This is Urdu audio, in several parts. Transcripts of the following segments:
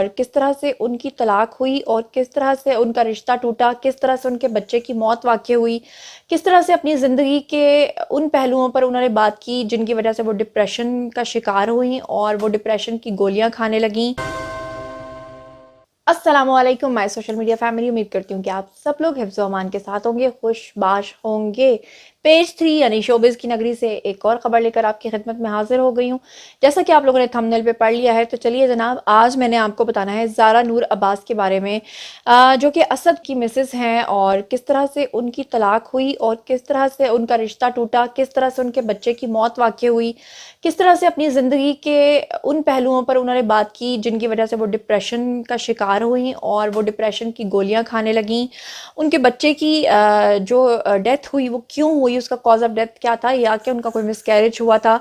اور کس طرح سے ان کی طلاق ہوئی اور کس طرح سے ان کا رشتہ ٹوٹا، کس طرح سے ان کے بچے کی موت واقع ہوئی، کس طرح سے اپنی زندگی کے ان پہلوؤں پر انہوں نے بات کی جن کی وجہ سے وہ ڈپریشن کا شکار ہوئیں اور وہ ڈپریشن کی گولیاں کھانے لگیں۔ السلام علیکم مائی سوشل میڈیا فیملی، امید کرتی ہوں کہ آپ سب لوگ حفظ و امان کے ساتھ ہوں گے، خوش باش ہوں گے۔ پیج 3 یعنی شوبز کی نگری سے ایک اور خبر لے کر آپ کی خدمت میں حاضر ہو گئی ہوں۔ جیسا کہ آپ لوگوں نے تھمبنیل پہ پڑھ لیا ہے تو چلیے جناب، آج میں نے آپ کو بتانا ہے زارا نور عباس کے بارے میں، جو کہ اسد کی مسز ہیں، اور کس طرح سے ان کی طلاق ہوئی اور کس طرح سے ان کا رشتہ ٹوٹا، کس طرح سے ان کے بچے کی موت واقع ہوئی، کس طرح سے اپنی زندگی کے ان پہلوؤں پر انہوں نے بات کی جن کی وجہ سے وہ ڈپریشن کا شکار ہوئیں اور وہ ڈپریشن کی گولیاں کھانے لگیں۔ ان کے بچے کی جو ڈیتھ ہوئی وہ کیوں ہوئی، اس کا کاز آف ڈیتھ کیا تھا، یا کہ ان کا کوئی مس کیریج ہوا تھا،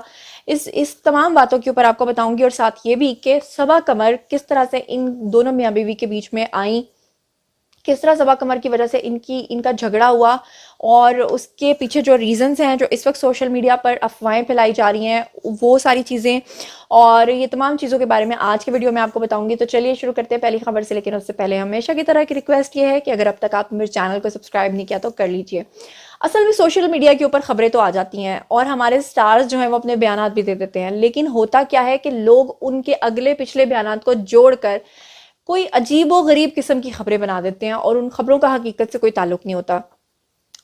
اس تمام باتوں کے اوپر آپ کو بتاؤں گی، اور ساتھ یہ بھی کہ صبا قمر کس طرح سے ان دونوں میاں بیوی کے بیچ میں آئیں، کس طرح صبا قمر کی وجہ سے ان کا جھگڑا ہوا، اور اس کے پیچھے جو ریزنز ہیں جو اس وقت سوشل میڈیا پر افواہیں پھیلائی جا رہی ہیں وہ ساری چیزیں، اور یہ تمام چیزوں کے بارے میں آج کے ویڈیو میں آپ کو بتاؤں گی۔ تو چلیے شروع کرتے ہیں پہلی خبر سے، لیکن اس سے پہلے ہمیشہ کی طرح کی ریکویسٹ یہ ہے کہ اگر اب تک آپ میرے چینل کو سبسکرائب نہیں کیا تو کر لیجئے۔ اصل میں سوشل میڈیا کے اوپر خبریں تو آ جاتی ہیں اور ہمارے سٹارز جو ہیں وہ اپنے بیانات بھی دے دیتے ہیں، لیکن ہوتا کیا ہے کہ لوگ ان کے اگلے پچھلے بیانات کو جوڑ کر کوئی عجیب و غریب قسم کی خبریں بنا دیتے ہیں، اور ان خبروں کا حقیقت سے کوئی تعلق نہیں ہوتا۔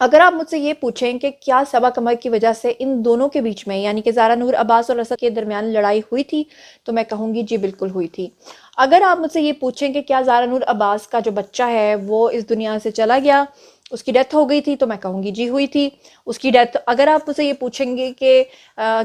اگر آپ مجھ سے یہ پوچھیں کہ کیا صبا قمر کی وجہ سے ان دونوں کے بیچ میں یعنی کہ زارا نور عباس اور اسد کے درمیان لڑائی ہوئی تھی، تو میں کہوں گی جی بالکل ہوئی تھی۔ اگر آپ مجھ سے یہ پوچھیں کہ کیا زارا نور عباس کا جو بچہ ہے وہ اس دنیا سے چلا گیا، اس کی ڈیتھ ہو گئی تھی، تو میں کہوں گی جی ہوئی تھی اس کی ڈیتھ۔ اگر آپ مجھ سے یہ پوچھیں گے کہ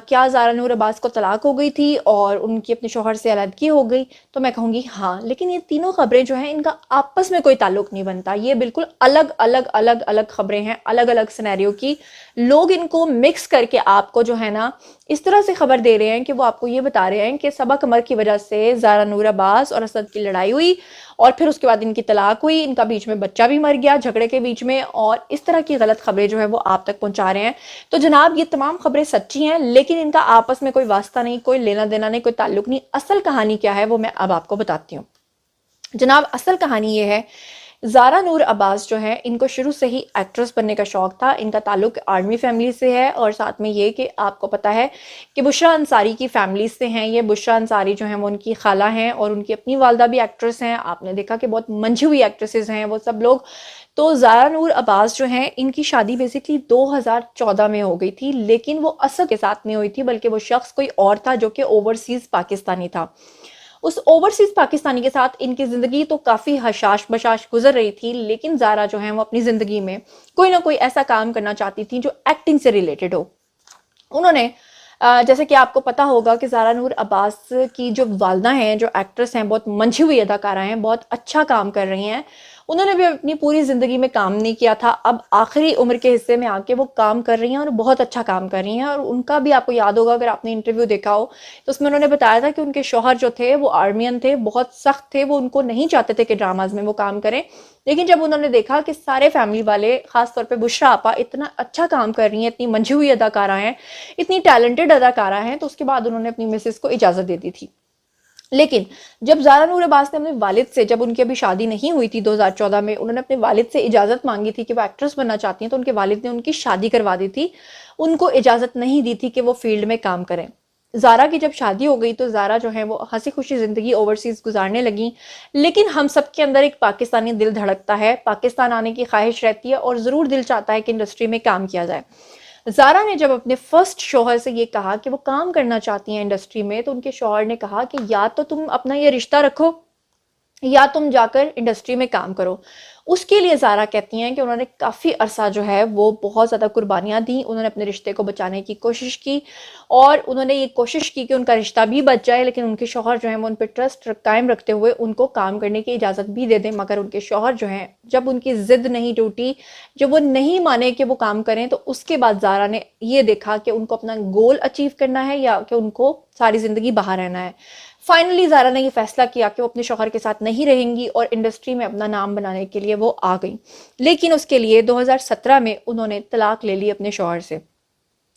کیا زارا نور عباس کو طلاق ہو گئی تھی اور ان کی اپنے شوہر سے علیحدگی ہو گئی، تو میں کہوں گی ہاں، لیکن یہ تینوں خبریں جو ہیں ان کا آپس میں کوئی تعلق نہیں بنتا، یہ بالکل الگ الگ الگ الگ خبریں ہیں، الگ الگ سینیریو کی۔ لوگ ان کو مکس کر کے آپ کو جو ہے نا اس طرح سے خبر دے رہے ہیں کہ وہ آپ کو یہ بتا رہے ہیں کہ صبا قمر کی وجہ سے زارا نور عباس اور اسد کی لڑائی ہوئی، اور پھر اس کے بعد ان کی طلاق ہوئی، ان کا بیچ میں بچہ بھی مر گیا جھگڑے کے بیچ میں، اور اس طرح کی غلط خبریں جو ہے وہ آپ تک پہنچا رہے ہیں۔ تو جناب یہ تمام خبریں سچی ہیں، لیکن ان کا آپس میں کوئی واسطہ نہیں، کوئی لینا دینا نہیں، کوئی تعلق نہیں۔ اصل کہانی کیا ہے وہ میں اب آپ کو بتاتی ہوں۔ جناب اصل کہانی یہ ہے، زارا نور عباس جو ہے ان کو شروع سے ہی ایکٹریس بننے کا شوق تھا۔ ان کا تعلق آرمی فیملی سے ہے، اور ساتھ میں یہ کہ آپ کو پتا ہے کہ بشریٰ انصاری کی فیملی سے ہیں یہ۔ بشریٰ انصاری جو ہیں وہ ان کی خالہ ہیں، اور ان کی اپنی والدہ بھی ایکٹریس ہیں۔ آپ نے دیکھا کہ بہت منجھی ہوئی ایکٹریسز ہیں وہ سب لوگ۔ تو زارا نور عباس جو ہیں ان کی شادی بیسکلی 2014 میں ہو گئی تھی، لیکن وہ اسد کے ساتھ نہیں ہوئی تھی، بلکہ وہ شخص کوئی اور تھا جو کہ اوورسیز پاکستانی تھا۔ اس اوورسیز پاکستانی کے ساتھ ان کی زندگی تو کافی حشاش بشاش گزر رہی تھی، لیکن زارا جو ہیں وہ اپنی زندگی میں کوئی نہ کوئی ایسا کام کرنا چاہتی تھی جو ایکٹنگ سے ریلیٹڈ ہو۔ انہوں نے جیسے کہ آپ کو پتا ہوگا کہ زارا نور عباس کی جو والدہ ہیں، جو ایکٹریس ہیں، بہت منجھی ہوئی اداکارہ ہیں، بہت اچھا کام کر رہی ہیں۔ انہوں نے بھی اپنی پوری زندگی میں کام نہیں کیا تھا، اب آخری عمر کے حصے میں آ کے وہ کام کر رہی ہیں، اور بہت اچھا کام کر رہی ہیں۔ اور ان کا بھی آپ کو یاد ہوگا اگر آپ نے انٹرویو دیکھا ہو تو اس میں انہوں نے بتایا تھا کہ ان کے شوہر جو تھے وہ آرمین تھے، بہت سخت تھے، وہ ان کو نہیں چاہتے تھے کہ ڈراماز میں وہ کام کریں، لیکن جب انہوں نے دیکھا کہ سارے فیملی والے، خاص طور پہ بشریٰ آپا اتنا اچھا کام کر رہی ہیں، اتنی منجھی ہوئی اداکارہ ہیں، اتنی ٹیلنٹڈ اداکارہ ہیں، تو اس کے بعد انہوں نے اپنی مسز کو اجازت دے دی تھی۔ لیکن جب زارا نور عباس نے اپنے والد سے، جب ان کی ابھی شادی نہیں ہوئی تھی 2014 میں، انہوں نے اپنے والد سے اجازت مانگی تھی کہ وہ ایکٹریس بننا چاہتی ہیں، تو ان کے والد نے ان کی شادی کروا دی تھی، ان کو اجازت نہیں دی تھی کہ وہ فیلڈ میں کام کریں۔ زارا کی جب شادی ہو گئی تو زارا جو ہے وہ ہنسی خوشی زندگی اوورسیز گزارنے لگیں، لیکن ہم سب کے اندر ایک پاکستانی دل دھڑکتا ہے، پاکستان آنے کی خواہش رہتی ہے، اور ضرور دل چاہتا ہے کہ انڈسٹری میں کام کیا جائے۔ زارا نے جب اپنے فرسٹ شوہر سے یہ کہا کہ وہ کام کرنا چاہتی ہیں انڈسٹری میں، تو ان کے شوہر نے کہا کہ یا تو تم اپنا یہ رشتہ رکھو یا تم جا کر انڈسٹری میں کام کرو۔ اس کے لیے زارا کہتی ہیں کہ انہوں نے کافی عرصہ جو ہے وہ بہت زیادہ قربانیاں دیں، انہوں نے اپنے رشتے کو بچانے کی کوشش کی، اور انہوں نے یہ کوشش کی کہ ان کا رشتہ بھی بچ جائے، لیکن ان کے شوہر جو ہیں وہ ان پہ ٹرسٹ قائم رکھتے ہوئے ان کو کام کرنے کی اجازت بھی دے دیں، مگر ان کے شوہر جو ہیں جب ان کی ضد نہیں ٹوٹی، جب وہ نہیں مانے کہ وہ کام کریں، تو اس کے بعد زارا نے یہ دیکھا کہ ان کو اپنا گول اچیو کرنا ہے یا کہ ان کو ساری زندگی باہر رہنا ہے۔ فائنلی زارا نے یہ فیصلہ کیا کہ وہ اپنے شوہر کے ساتھ نہیں رہیں گی، اور انڈسٹری میں اپنا نام بنانے کے لیے وہ آ گئیں، لیکن اس کے لیے 2017 میں انہوں نے طلاق لے لی اپنے شوہر سے۔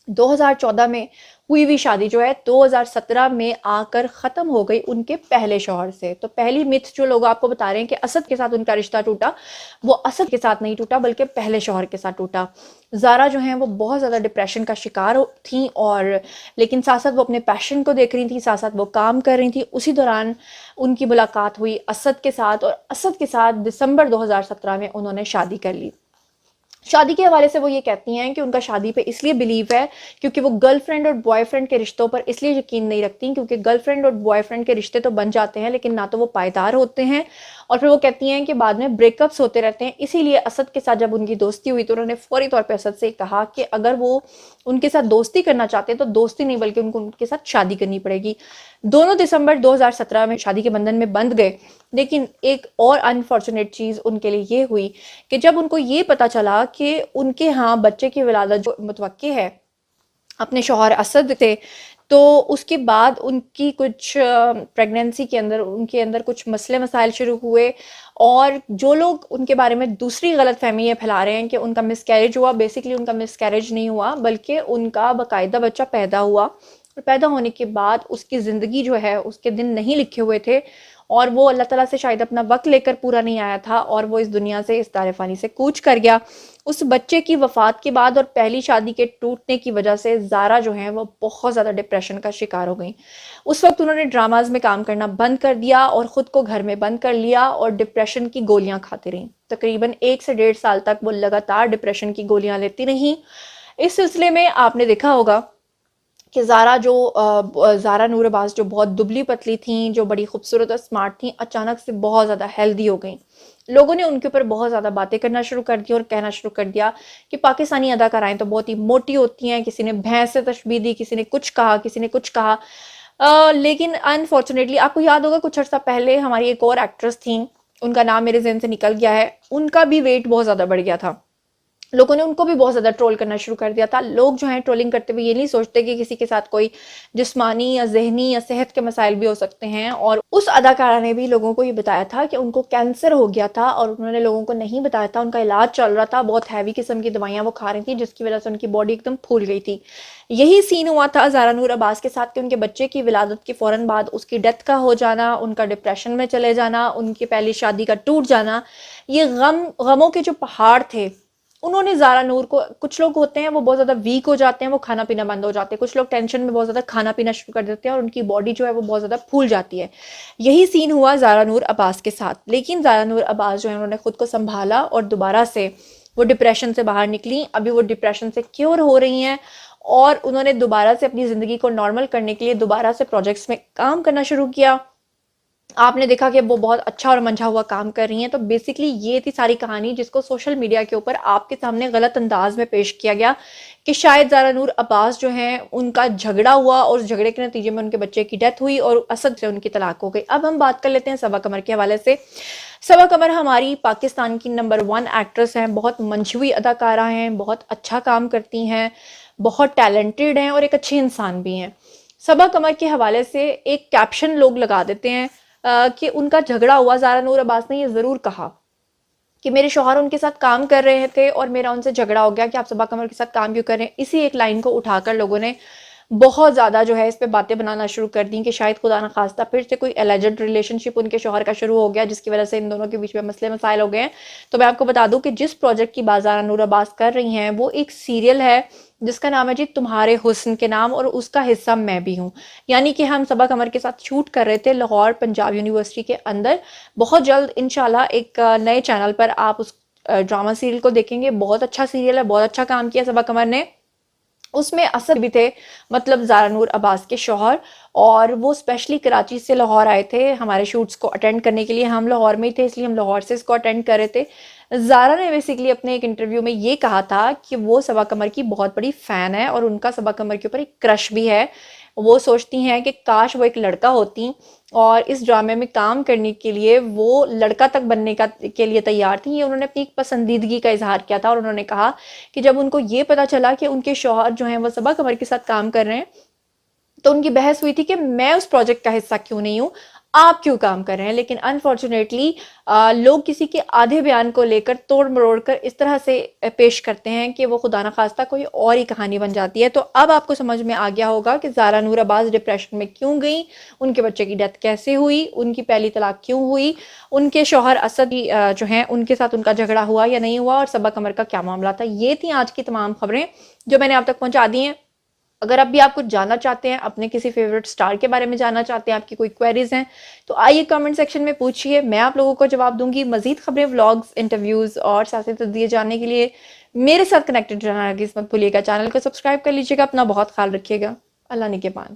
2014 میں ہوئی ہوئی شادی جو ہے 2017 میں آ کر ختم ہو گئی ان کے پہلے شوہر سے. تو پہلی متھ جو لوگ آپ کو بتا رہے ہیں کہ اسد کے ساتھ ان کا رشتہ ٹوٹا، وہ اسد کے ساتھ نہیں ٹوٹا بلکہ پہلے شوہر کے ساتھ ٹوٹا. زارا جو ہیں وہ بہت زیادہ ڈپریشن کا شکار تھیں، اور لیکن ساتھ ساتھ وہ اپنے پیشن کو دیکھ رہی تھیں، ساتھ ساتھ وہ کام کر رہی تھیں. اسی دوران ان کی ملاقات ہوئی اسد کے ساتھ، اور اسد کے ساتھ دسمبر 2017 میں انہوں نے شادی کر لی. شادی کے حوالے سے وہ یہ کہتی ہیں کہ ان کا شادی پہ اس لیے بلیو ہے کیونکہ وہ گرل فرینڈ اور بوائے فرینڈ کے رشتوں پر اس لیے یقین نہیں رکھتی، کیونکہ گرل فرینڈ اور بوائے فرینڈ کے رشتے تو بن جاتے ہیں لیکن نہ تو وہ پائیدار ہوتے ہیں، اور پھر وہ کہتی ہیں کہ بعد میں بریک اپس ہوتے رہتے ہیں. اسی لیے اسد کے ساتھ جب ان کی دوستی ہوئی تو انہوں نے فوری طور پہ اسد سے کہا کہ اگر وہ ان کے ساتھ دوستی کرنا چاہتے ہیں تو دوستی نہیں بلکہ ان کو ان کے ساتھ شادی کرنی پڑے گی. دونوں دسمبر 2017 میں شادی کے بندھن میں بندھ گئے. لیکن ایک اور انفارچونیٹ چیز ان کے لیے یہ ہوئی کہ جب ان کو یہ پتا چلا کہ ان کے ہاں بچے کی ولادت جو متوقع ہے اپنے شوہر اسد تھے، تو اس کے بعد ان کی کچھ پریگننسی کے اندر ان کے اندر کچھ مسئلے مسائل شروع ہوئے، اور جو لوگ ان کے بارے میں دوسری غلط فہمی یہ پھیلا رہے ہیں کہ ان کا مس کیریج ہوا، بیسکلی ان کا مس کیریج نہیں ہوا بلکہ ان کا باقاعدہ بچہ پیدا ہوا، اور پیدا ہونے کے بعد اس کی زندگی جو ہے اس کے دن نہیں لکھے ہوئے تھے، اور وہ اللہ تعالیٰ سے شاید اپنا وقت لے کر پورا نہیں آیا تھا، اور وہ اس دنیا سے اس دار فانی سے کوچ کر گیا. اس بچے کی وفات کے بعد اور پہلی شادی کے ٹوٹنے کی وجہ سے زارا جو ہیں وہ بہت زیادہ ڈپریشن کا شکار ہو گئیں. اس وقت انہوں نے ڈراماز میں کام کرنا بند کر دیا اور خود کو گھر میں بند کر لیا اور ڈپریشن کی گولیاں کھاتے رہیں. تقریباً 1 سے 1.5 سال تک وہ لگاتار ڈپریشن کی گولیاں لیتی رہیں. اس سلسلے میں آپ نے دیکھا ہوگا کہ زارا نور عباس جو بہت دبلی پتلی تھیں، جو بڑی خوبصورت اور سمارٹ تھیں، اچانک سے بہت زیادہ ہیلدی ہو گئیں. لوگوں نے ان کے اوپر بہت زیادہ باتیں کرنا شروع کر دی اور کہنا شروع کر دیا کہ پاکستانی اداکارائیں تو بہت ہی موٹی ہوتی ہیں. کسی نے بھینس سے تشبیہ دی، کسی نے کچھ کہا، کسی نے کچھ کہا. لیکن انفارچونیٹلی آپ کو یاد ہوگا کچھ عرصہ پہلے ہماری ایک اور ایکٹریس تھیں، ان کا نام میرے ذہن سے نکل گیا ہے، ان کا بھی ویٹ بہت زیادہ بڑھ گیا تھا. لوگوں نے ان کو بھی بہت زیادہ ٹرول کرنا شروع کر دیا تھا. لوگ جو ہیں ٹرولنگ کرتے ہوئے یہ نہیں سوچتے کہ کسی کے ساتھ کوئی جسمانی یا ذہنی یا صحت کے مسائل بھی ہو سکتے ہیں. اور اس اداکارہ نے بھی لوگوں کو یہ بتایا تھا کہ ان کو کینسر ہو گیا تھا، اور انہوں نے لوگوں کو نہیں بتایا تھا. ان کا علاج چل رہا تھا، بہت ہیوی قسم کی دوائیاں وہ کھا رہی تھیں جس کی وجہ سے ان کی باڈی ایک دم پھول گئی تھی. یہی سین ہوا تھا زارا نور عباس کے ساتھ کہ ان کے بچے کی ولادت کے فوراً بعد اس کی ڈیتھ کا ہو جانا، ان کا ڈپریشن میں چلے جانا، ان کی پہلی شادی کا ٹوٹ جانا. یہ غموں کے جو پہاڑ تھے انہوں نے زارا نور کو، کچھ لوگ ہوتے ہیں وہ بہت زیادہ ویک ہو جاتے ہیں، وہ کھانا پینا بند ہو جاتے ہیں، کچھ لوگ ٹینشن میں بہت زیادہ کھانا پینا شروع کر دیتے ہیں اور ان کی باڈی جو ہے وہ بہت زیادہ پھول جاتی ہے. یہی سین ہوا زارا نور عباس کے ساتھ. لیکن زارا نور عباس جو ہے انہوں نے خود کو سنبھالا اور دوبارہ سے وہ ڈپریشن سے باہر نکلی. ابھی وہ ڈپریشن سے کیور ہو رہی ہیں اور انہوں نے دوبارہ سے اپنی زندگی کو نارمل کرنے کے لیے دوبارہ سے پروجیکٹس میں کام کرنا شروع کیا. آپ نے دیکھا کہ وہ بہت اچھا اور منجھا ہوا کام کر رہی ہیں. تو بیسکلی یہ تھی ساری کہانی جس کو سوشل میڈیا کے اوپر آپ کے سامنے غلط انداز میں پیش کیا گیا کہ شاید زارا نور عباس جو ہیں ان کا جھگڑا ہوا اور اس جھگڑے کے نتیجے میں ان کے بچے کی ڈیتھ ہوئی اور اسد سے ان کی طلاق ہو گئی. اب ہم بات کر لیتے ہیں صبا قمر کے حوالے سے. صبا قمر ہماری پاکستان کی نمبر 1 ایکٹریس ہیں، بہت منجھوئی اداکارہ ہیں، بہت اچھا کام کرتی ہیں، بہت ٹیلنٹڈ ہیں اور ایک اچھی انسان بھی ہیں. صبا قمر کے حوالے سے ایک کیپشن لوگ لگا دیتے ہیں کہ ان کا جھگڑا ہوا. زارا نور عباس نے یہ ضرور کہا کہ میرے شوہر ان کے ساتھ کام کر رہے تھے اور میرا ان سے جھگڑا ہو گیا کہ آپ صبا قمر کے ساتھ کام کیوں کر رہے ہیں. اسی ایک لائن کو اٹھا کر لوگوں نے بہت زیادہ جو ہے اس پہ باتیں بنانا شروع کر دیں کہ شاید خدا نخواستہ پھر سے کوئی الیجڈ ریلیشن شپ ان کے شوہر کا شروع ہو گیا جس کی وجہ سے ان دونوں کے بیچ میں مسئلے مسائل ہو گئے ہیں. تو میں آپ کو بتا دوں کہ جس پروجیکٹ کی بات زارا نور عباس کر رہی ہیں وہ ایک سیریل ہے جس کا نام ہے جی تمہارے حسن کے نام، اور اس کا حصہ میں بھی ہوں. یعنی کہ ہم صبا قمر کے ساتھ شوٹ کر رہے تھے لاہور پنجاب یونیورسٹی کے اندر. بہت جلد انشاءاللہ ایک نئے چینل پر آپ اس ڈرامہ سیریل کو دیکھیں گے. بہت اچھا سیریل ہے، بہت اچھا کام کیا صبا قمر نے. اس میں اسد بھی تھے، مطلب زارا نور عباس کے شوہر، اور وہ اسپیشلی کراچی سے لاہور آئے تھے ہمارے شوٹس کو اٹینڈ کرنے کے لیے. ہم لاہور میں ہی تھے اس لیے ہم لاہور سے اس کو اٹینڈ کر رہے تھے. زارا نے بیسکلی اپنے ایک انٹرویو میں یہ کہا تھا کہ وہ صبا قمر کی بہت بڑی فین ہے اور ان کا صبا قمر کے اوپر ایک کرش بھی ہے. وہ سوچتی ہیں کہ کاش وہ ایک لڑکا ہوتی اور اس ڈرامے میں کام کرنے کے لیے وہ لڑکا تک بننے کے لیے تیار تھیں. یہ انہوں نے اپنی پسندیدگی کا اظہار کیا تھا اور انہوں نے کہا کہ جب ان کو یہ پتا چلا کہ ان کے شوہر جو ہیں وہ صبا قمر کے ساتھ کام کر رہے ہیں تو ان کی بحث ہوئی تھی کہ میں اس پروجیکٹ کا حصہ کیوں نہیں ہوں. آپ کیوں کام کر رہے ہیں. لیکن انفارچونیٹلی لوگ کسی کے آدھے بیان کو لے کر توڑ مروڑ کر اس طرح سے پیش کرتے ہیں کہ وہ خدا نخواستہ کوئی اور ہی کہانی بن جاتی ہے. تو اب آپ کو سمجھ میں آ گیا ہوگا کہ زارا نور عباس ڈپریشن میں کیوں گئیں, ان کے بچے کی ڈیتھ کیسے ہوئی, ان کی پہلی طلاق کیوں ہوئی, ان کے شوہر اسد جو ہیں ان کے ساتھ ان کا جھگڑا ہوا یا نہیں ہوا, اور صبا قمر کا کیا معاملہ تھا. یہ تھیں آج کی تمام خبریں جو میں نے آپ تک پہنچا دی ہیں. اگر اب بھی آپ کچھ جاننا چاہتے ہیں, اپنے کسی فیوریٹ سٹار کے بارے میں جاننا چاہتے ہیں, آپ کی کوئی کوئریز ہیں, تو آئیے کمنٹ سیکشن میں پوچھیے, میں آپ لوگوں کو جواب دوں گی. مزید خبریں, ولاگز, انٹرویوز اور سیاسی تجزیے جاننے کے لیے میرے ساتھ کنیکٹڈ رہنا مت بھولیے گا. چینل کو سبسکرائب کر لیجیے گا. اپنا بہت خیال رکھیے گا. اللہ نگہبان.